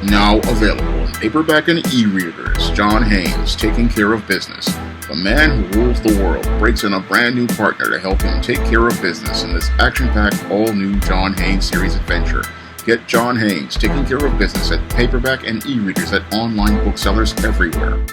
Now available in paperback and e-readers, John Haynes, Taking Care of Business. The man who rules the world breaks in a brand new partner to help him take care of business in this action-packed, all-new John Haynes series adventure. Get John Haynes, Taking Care of Business at paperback and e-readers at online booksellers everywhere.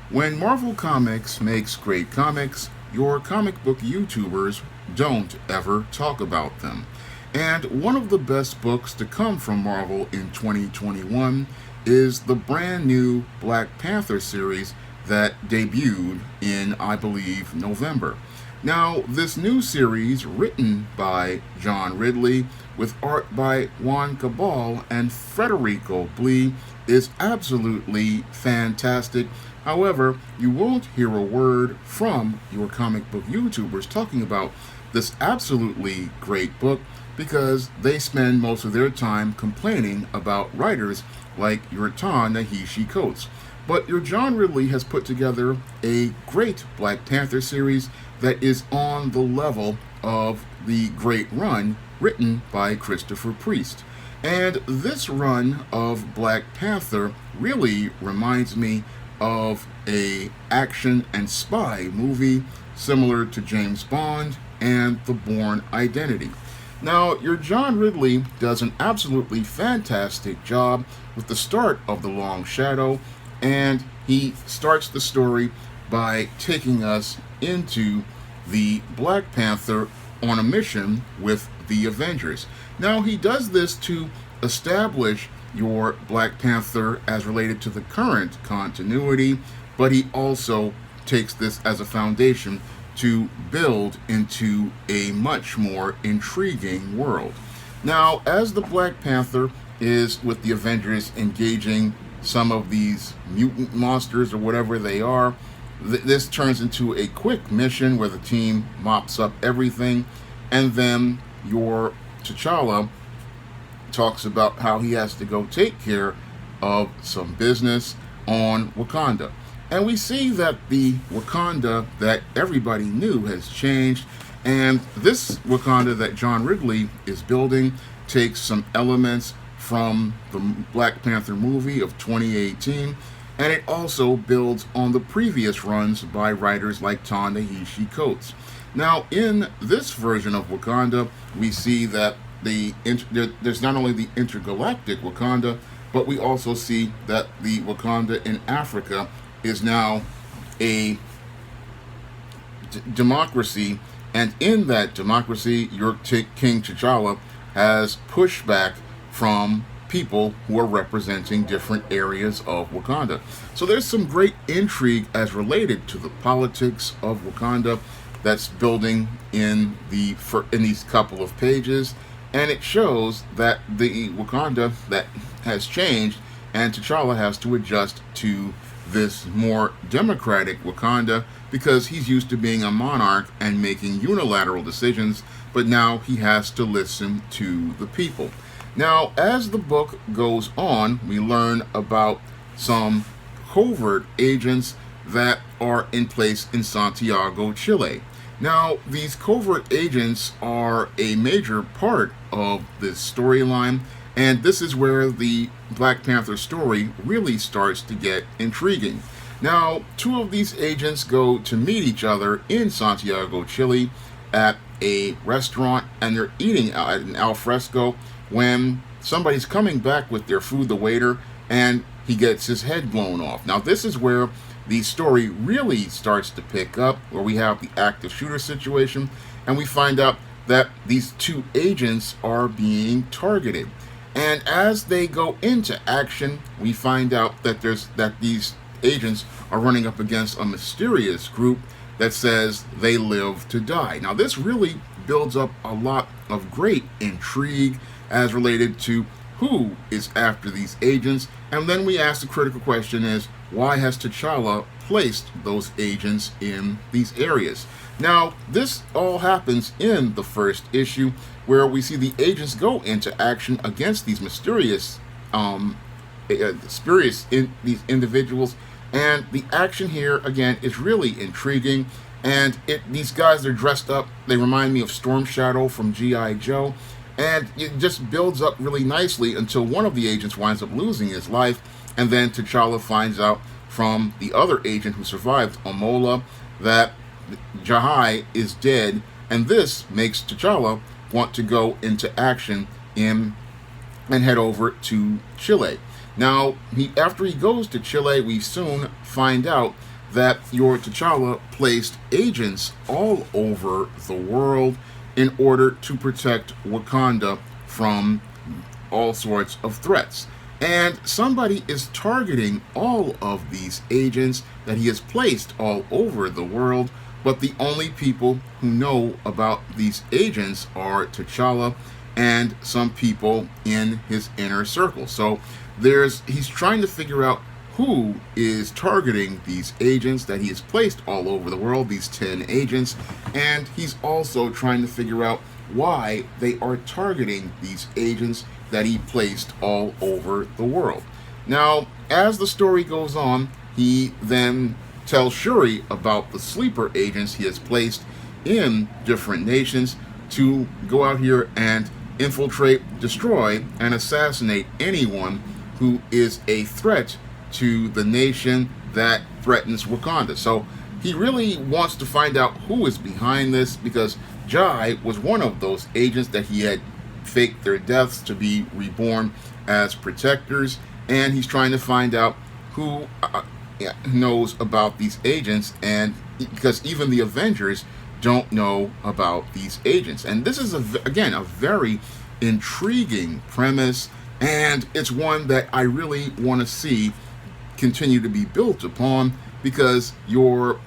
When Marvel Comics makes great comics, your comic book YouTubers don't ever talk about them. And one of the best books to come from Marvel in 2021 is the brand new Black Panther series that debuted in, I believe, November. Now, this new series, written by John Ridley, with art by Juan Cabal and Federico Blee, is absolutely fantastic. However, you won't hear a word from your comic book YouTubers talking about this absolutely great book because they spend most of their time complaining about writers like your Ta-Nehisi Coates. But your John Ridley has put together a great Black Panther series that is on the level of the great run written by Christopher Priest. And this run of Black Panther really reminds me of a action and spy movie similar to James Bond and The Bourne Identity. Now, your John Ridley does an absolutely fantastic job with the start of The Long Shadow, and he starts the story by taking us into the Black Panther on a mission with the Avengers. Now, he does this to establish your Black Panther as related to the current continuity, but he also takes this as a foundation to build into a much more intriguing world. Now, as the Black Panther is with the Avengers engaging some of these mutant monsters or whatever they are, this turns into a quick mission where the team mops up everything, and then your T'Challa talks about how he has to go take care of some business on Wakanda. And we see that the Wakanda that everybody knew has changed, and this Wakanda that John Ridley is building takes some elements from the Black Panther movie of 2018, and it also builds on the previous runs by writers like Ta-Nehisi Coates. Now, in this version of Wakanda, we see that there's not only the intergalactic Wakanda, but we also see that the Wakanda in Africa is now a democracy, and in that democracy, your King T'Challa has pushback from people who are representing different areas of Wakanda. So there's some great intrigue as related to the politics of Wakanda that's building in these couple of pages, and it shows that the Wakanda that has changed, and T'Challa has to adjust to this more democratic Wakanda because he's used to being a monarch and making unilateral decisions, but now he has to listen to the people. Now, as the book goes on, we learn about some covert agents that are in place in Santiago, Chile. Now, these covert agents are a major part of this storyline, and this is where the Black Panther story really starts to get intriguing. Now, two of these agents go to meet each other in Santiago, Chile at a restaurant, and they're eating at an al fresco when somebody's coming back with their food, the waiter, and he gets his head blown off. Now, this is where the story really starts to pick up, where we have the active shooter situation, and we find out that these two agents are being targeted. And as they go into action, we find out that these agents are running up against a mysterious group that says they live to die. Now, this really builds up a lot of great intrigue as related to who is after these agents. And then we ask the critical question is, why has T'Challa placed those agents in these areas? Now, this all happens in the first issue, where we see the agents go into action against these mysterious these individuals, and the action here again is really intriguing. And these guys, they're dressed up. They remind me of Storm Shadow from G.I. Joe, And it just builds up really nicely until one of the agents winds up losing his life, and then T'Challa finds out from the other agent who survived, Omola, that Jahai is dead, and this makes T'Challa want to go into action and head over to Chile. Now, after he goes to Chile, we soon find out that your T'Challa placed agents all over the world in order to protect Wakanda from all sorts of threats. And somebody is targeting all of these agents that he has placed all over the world, but the only people who know about these agents are T'Challa and some people in his inner circle. So he's trying to figure out who is targeting these agents that he has placed all over the world, these 10 agents, and he's also trying to figure out why they are targeting these agents that he placed all over the world. Now, as the story goes on, he then tells Shuri about the sleeper agents he has placed in different nations to go out here and infiltrate, destroy, and assassinate anyone who is a threat to the nation that threatens Wakanda. So he really wants to find out who is behind this, because Jai was one of those agents that he had faked their deaths to be reborn as protectors, and he's trying to find out who knows about these agents, and because even the Avengers don't know about these agents. And this is again a very intriguing premise, and it's one that I really want to see continue to be built upon, because the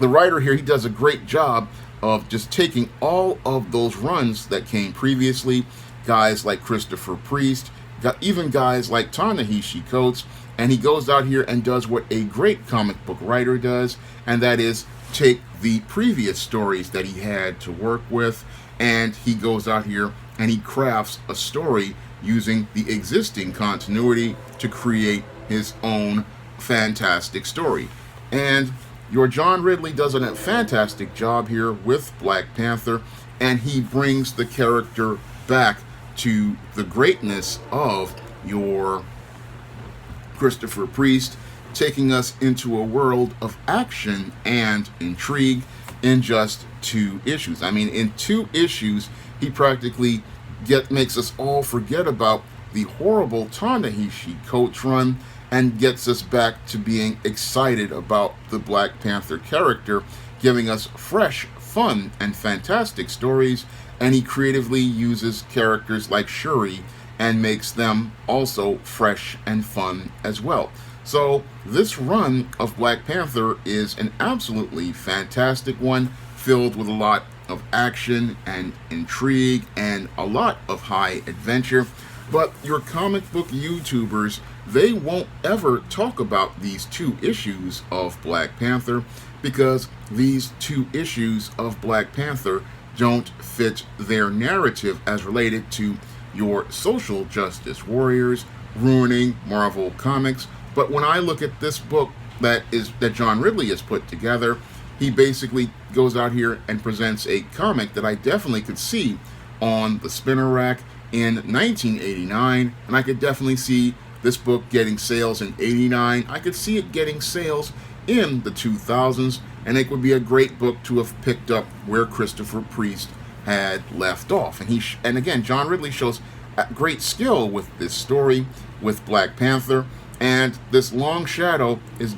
writer here, he does a great job of just taking all of those runs that came previously, guys like Christopher Priest, even guys like Ta-Nehisi Coates, and he goes out here and does what a great comic book writer does, and that is take the previous stories that he had to work with, and he goes out here and he crafts a story using the existing continuity to create his own fantastic story. And your John Ridley does a fantastic job here with Black Panther, and he brings the character back to the greatness of your Christopher Priest, taking us into a world of action and intrigue in just 2 issues. I mean, in 2 issues, he practically makes us all forget about the horrible Ta-Nehisi Coates run and gets us back to being excited about the Black Panther character, giving us fresh, fun, and fantastic stories. And he creatively uses characters like Shuri and makes them also fresh and fun as well. So this run of Black Panther is an absolutely fantastic one, filled with a lot of action and intrigue and a lot of high adventure. But your comic book YouTubers, they won't ever talk about these 2 issues of Black Panther, because these 2 issues of Black Panther don't fit their narrative as related to your social justice warriors ruining Marvel Comics. But when I look at this book that John Ridley has put together, he basically goes out here and presents a comic that I definitely could see on the spinner rack in 1989, and I could definitely see this book getting sales in 89. I could see it getting sales in the 2000s, and it would be a great book to have picked up where Christopher Priest had left off. And again, John Ridley shows great skill with this story with Black Panther, and this Long Shadow is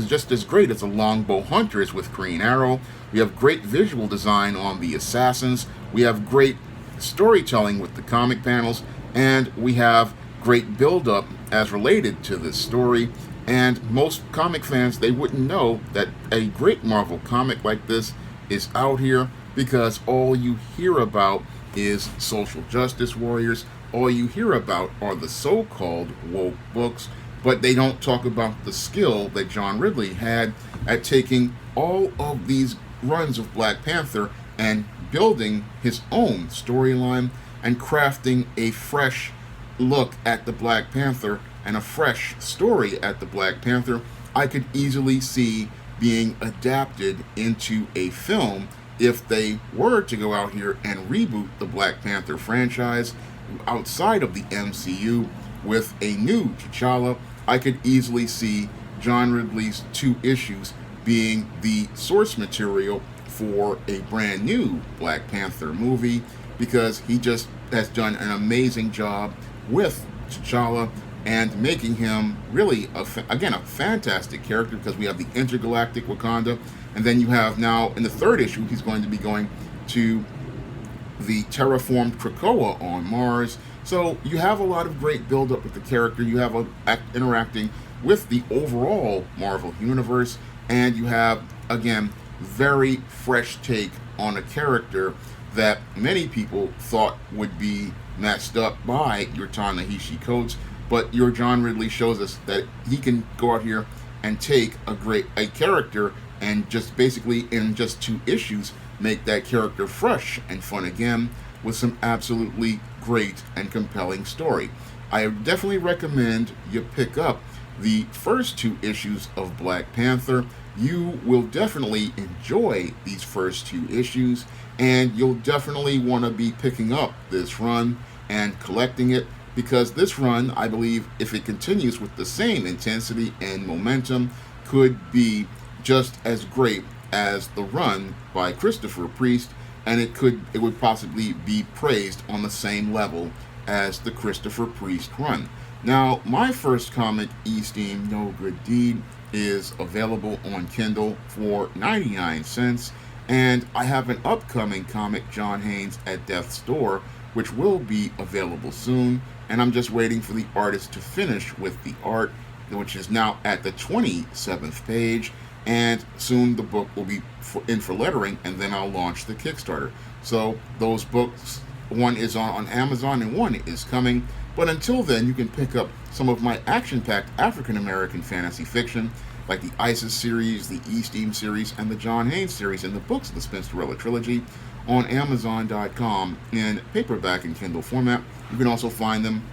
just as great as the Longbow Hunters with Green Arrow. We have great visual design on the Assassins. We have great storytelling with the comic panels, and we have great build-up as related to this story. And most comic fans, they wouldn't know that a great Marvel comic like this is out here, because all you hear about is social justice warriors. All you hear about are the so-called woke books, but they don't talk about the skill that John Ridley had at taking all of these runs of Black Panther and building his own storyline and crafting a fresh look at the Black Panther and a fresh story at the Black Panther. I could easily see being adapted into a film if they were to go out here and reboot the Black Panther franchise outside of the MCU with a new T'Challa, I could easily see John Ridley's 2 issues being the source material for a brand new Black Panther movie, because he just has done an amazing job with T'Challa and making him really, a fantastic character, because we have the intergalactic Wakanda, and then you have now, in the 3rd issue, he's going to be going to the terraformed Krakoa on Mars. So you have a lot of great build-up with the character. You have interacting with the overall Marvel Universe, and you have, again, very fresh take on a character that many people thought would be messed up by your Ta-Nehisi Coates, but your John Ridley shows us that he can go out here and take a character and just basically in just 2 issues make that character fresh and fun again with some absolutely great and compelling story. I definitely recommend you pick up the first 2 issues of Black Panther. You will definitely enjoy these first 2 issues, and you'll definitely want to be picking up this run and collecting it, because this run, I believe, if it continues with the same intensity and momentum, could be just as great as the run by Christopher Priest, and it would possibly be praised on the same level as the Christopher Priest run. Now, my first comic, Esteem No Good Deed, is available on Kindle for 99 cents, and I have an upcoming comic, John Haynes at Death's Door, which will be available soon, and I'm just waiting for the artist to finish with the art, which is now at the 27th page, and soon the book will be in for lettering, and then I'll launch the Kickstarter. So those books, one is on Amazon and one is coming, but until then you can pick up some of my action-packed African-American fantasy fiction, like the ISIS series, the Esteem series, and the John Haynes series, and the books of the Spinsterella trilogy on Amazon.com in paperback and Kindle format. You can also find them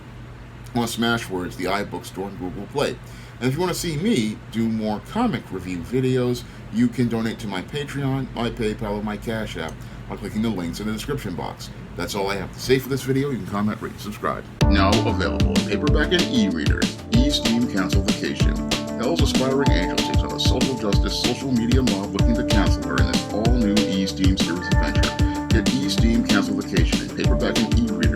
on Smashwords, the iBookstore, and Google Play. And if you want to see me do more comic review videos, you can donate to my Patreon, my PayPal, or my Cash App by clicking the links in the description box. That's all I have to say for this video. You can comment, rate, and subscribe. Now available in paperback and e-readers, Esteem Counsel Vacation. Hell's aspiring angel takes on a social justice, social media mob looking to counsel her in this all-new Esteem series adventure. Get Esteem Counsel Vacation in paperback and e-readers